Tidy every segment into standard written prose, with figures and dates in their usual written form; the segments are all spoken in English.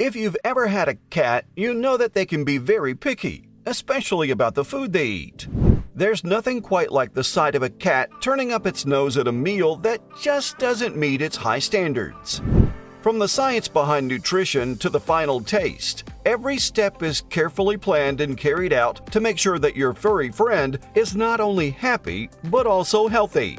If you've ever had a cat, you know that they can be very picky, especially about the food they eat. There's nothing quite like the sight of a cat turning up its nose at a meal that just doesn't meet its high standards. From the science behind nutrition to the final taste, every step is carefully planned and carried out to make sure that your furry friend is not only happy, but also healthy.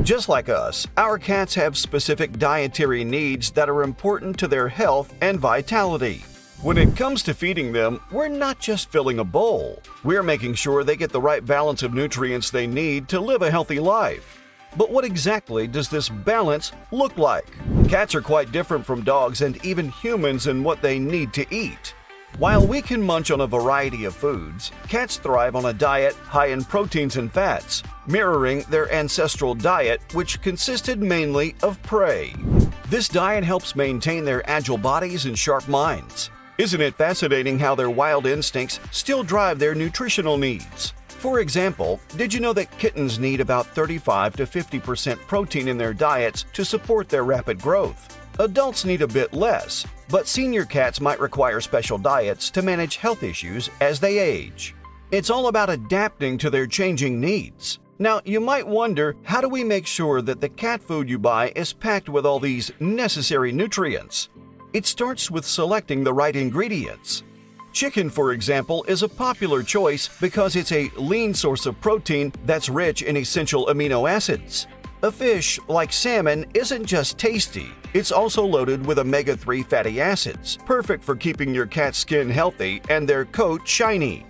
Just like us, our cats have specific dietary needs that are important to their health and vitality. When it comes to feeding them, we're not just filling a bowl. We're making sure they get the right balance of nutrients they need to live a healthy life. But what exactly does this balance look like? Cats are quite different from dogs and even humans in what they need to eat. While we can munch on a variety of foods, cats thrive on a diet high in proteins and fats, mirroring their ancestral diet, which consisted mainly of prey. This diet helps maintain their agile bodies and sharp minds. Isn't it fascinating how their wild instincts still drive their nutritional needs? For example, did you know that kittens need about 35 to 50% protein in their diets to support their rapid growth? Adults need a bit less, but senior cats might require special diets to manage health issues as they age. It's all about adapting to their changing needs. Now, you might wonder, how do we make sure that the cat food you buy is packed with all these necessary nutrients? It starts with selecting the right ingredients. Chicken, for example, is a popular choice because it's a lean source of protein that's rich in essential amino acids. A fish, like salmon, isn't just tasty, it's also loaded with omega-3 fatty acids, perfect for keeping your cat's skin healthy and their coat shiny.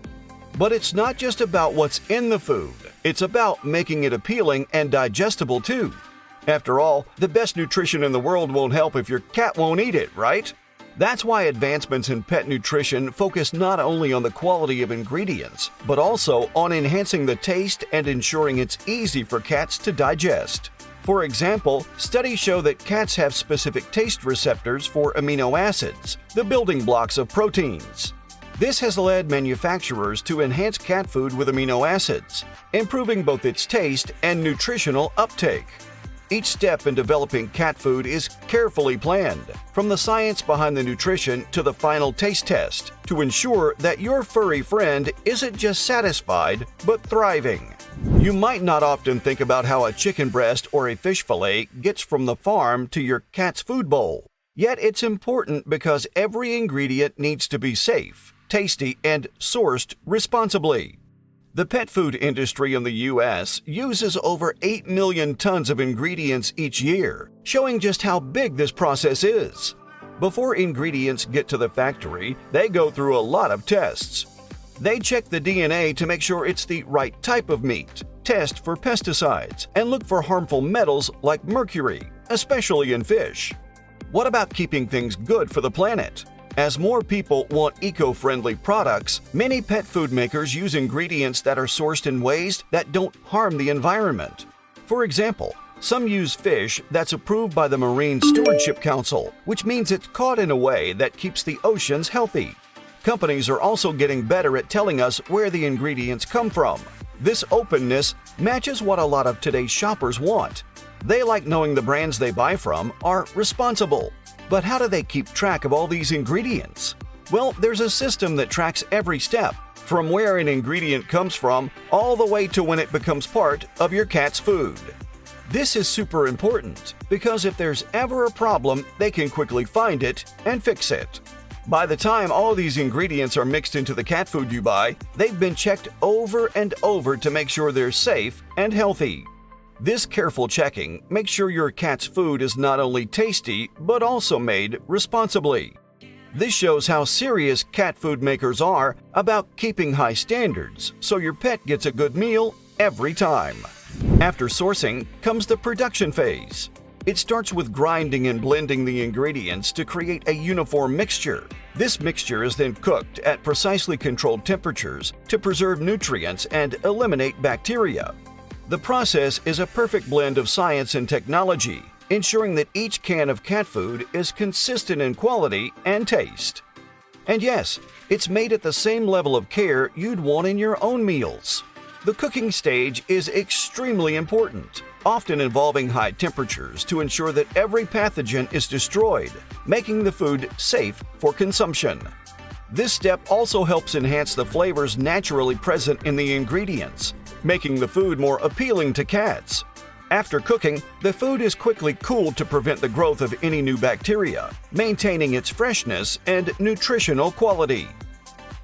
But it's not just about what's in the food, it's about making it appealing and digestible too. After all, the best nutrition in the world won't help if your cat won't eat it, right? That's why advancements in pet nutrition focus not only on the quality of ingredients, but also on enhancing the taste and ensuring it's easy for cats to digest. For example, studies show that cats have specific taste receptors for amino acids, the building blocks of proteins. This has led manufacturers to enhance cat food with amino acids, improving both its taste and nutritional uptake. Each step in developing cat food is carefully planned, from the science behind the nutrition to the final taste test, to ensure that your furry friend isn't just satisfied, but thriving. You might not often think about how a chicken breast or a fish fillet gets from the farm to your cat's food bowl. Yet it's important because every ingredient needs to be safe, tasty, and sourced responsibly. The pet food industry in the U.S. uses over 8 million tons of ingredients each year, showing just how big this process is. Before ingredients get to the factory, they go through a lot of tests. They check the DNA to make sure it's the right type of meat, test for pesticides, and look for harmful metals like mercury, especially in fish. What about keeping things good for the planet? As more people want eco-friendly products, many pet food makers use ingredients that are sourced in ways that don't harm the environment. For example, some use fish that's approved by the Marine Stewardship Council, which means it's caught in a way that keeps the oceans healthy. Companies are also getting better at telling us where the ingredients come from. This openness matches what a lot of today's shoppers want. They like knowing the brands they buy from are responsible. But how do they keep track of all these ingredients? Well, there's a system that tracks every step, from where an ingredient comes from all the way to when it becomes part of your cat's food. This is super important because if there's ever a problem, they can quickly find it and fix it. By the time all these ingredients are mixed into the cat food you buy, they've been checked over and over to make sure they're safe and healthy. This careful checking makes sure your cat's food is not only tasty, but also made responsibly. This shows how serious cat food makers are about keeping high standards, so your pet gets a good meal every time. After sourcing comes the production phase. It starts with grinding and blending the ingredients to create a uniform mixture. This mixture is then cooked at precisely controlled temperatures to preserve nutrients and eliminate bacteria. The process is a perfect blend of science and technology, ensuring that each can of cat food is consistent in quality and taste. And yes, it's made at the same level of care you'd want in your own meals. The cooking stage is extremely important, often involving high temperatures to ensure that every pathogen is destroyed, making the food safe for consumption. This step also helps enhance the flavors naturally present in the ingredients, making the food more appealing to cats. After cooking, the food is quickly cooled to prevent the growth of any new bacteria, maintaining its freshness and nutritional quality.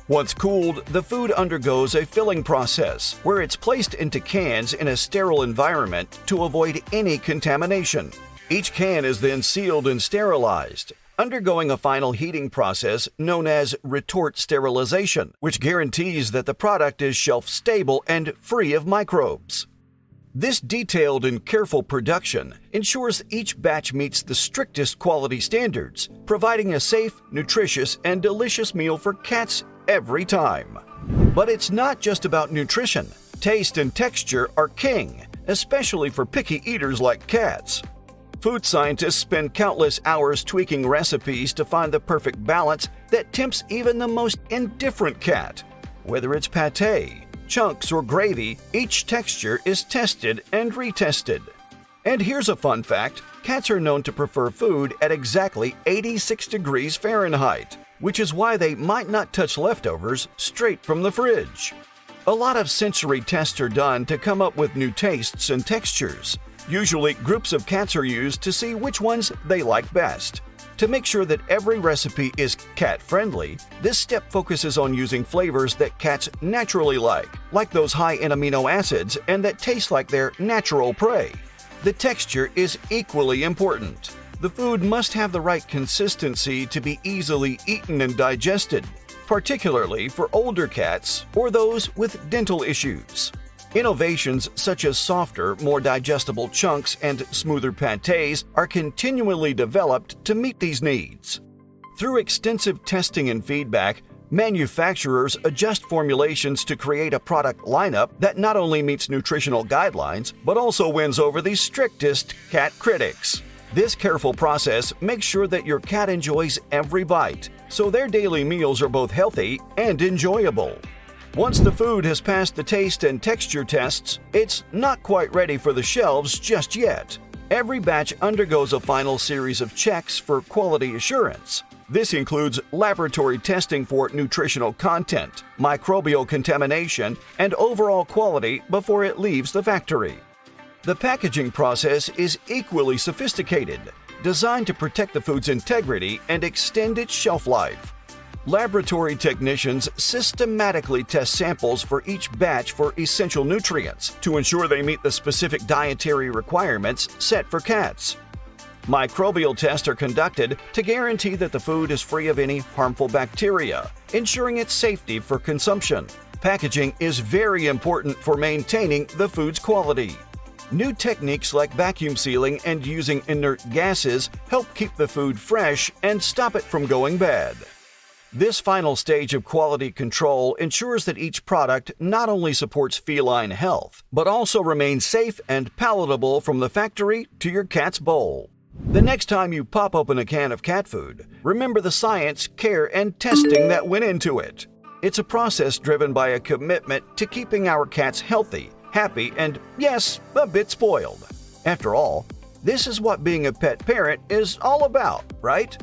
Once cooled, the food undergoes a filling process where it's placed into cans in a sterile environment to avoid any contamination. Each can is then sealed and sterilized, undergoing a final heating process known as retort sterilization, which guarantees that the product is shelf-stable and free of microbes. This detailed and careful production ensures each batch meets the strictest quality standards, providing a safe, nutritious, and delicious meal for cats every time. But it's not just about nutrition. Taste and texture are king, especially for picky eaters like cats. Food scientists spend countless hours tweaking recipes to find the perfect balance that tempts even the most indifferent cat. Whether it's pâté, chunks, or gravy, each texture is tested and retested. And here's a fun fact: cats are known to prefer food at exactly 86 degrees Fahrenheit, which is why they might not touch leftovers straight from the fridge. A lot of sensory tests are done to come up with new tastes and textures. Usually, groups of cats are used to see which ones they like best. To make sure that every recipe is cat-friendly, this step focuses on using flavors that cats naturally like those high in amino acids and that taste like their natural prey. The texture is equally important. The food must have the right consistency to be easily eaten and digested, particularly for older cats or those with dental issues. Innovations such as softer, more digestible chunks and smoother pâtés are continually developed to meet these needs. Through extensive testing and feedback, manufacturers adjust formulations to create a product lineup that not only meets nutritional guidelines, but also wins over the strictest cat critics. This careful process makes sure that your cat enjoys every bite, so their daily meals are both healthy and enjoyable. Once the food has passed the taste and texture tests, it's not quite ready for the shelves just yet. Every batch undergoes a final series of checks for quality assurance. This includes laboratory testing for nutritional content, microbial contamination, and overall quality before it leaves the factory. The packaging process is equally sophisticated, designed to protect the food's integrity and extend its shelf life. Laboratory technicians systematically test samples for each batch for essential nutrients to ensure they meet the specific dietary requirements set for cats. Microbial tests are conducted to guarantee that the food is free of any harmful bacteria, ensuring its safety for consumption. Packaging is very important for maintaining the food's quality. New techniques like vacuum sealing and using inert gases help keep the food fresh and stop it from going bad. This final stage of quality control ensures that each product not only supports feline health, but also remains safe and palatable from the factory to your cat's bowl. The next time you pop open a can of cat food, remember the science, care, and testing that went into it. It's a process driven by a commitment to keeping our cats healthy, happy, and, yes, a bit spoiled. After all, this is what being a pet parent is all about, right?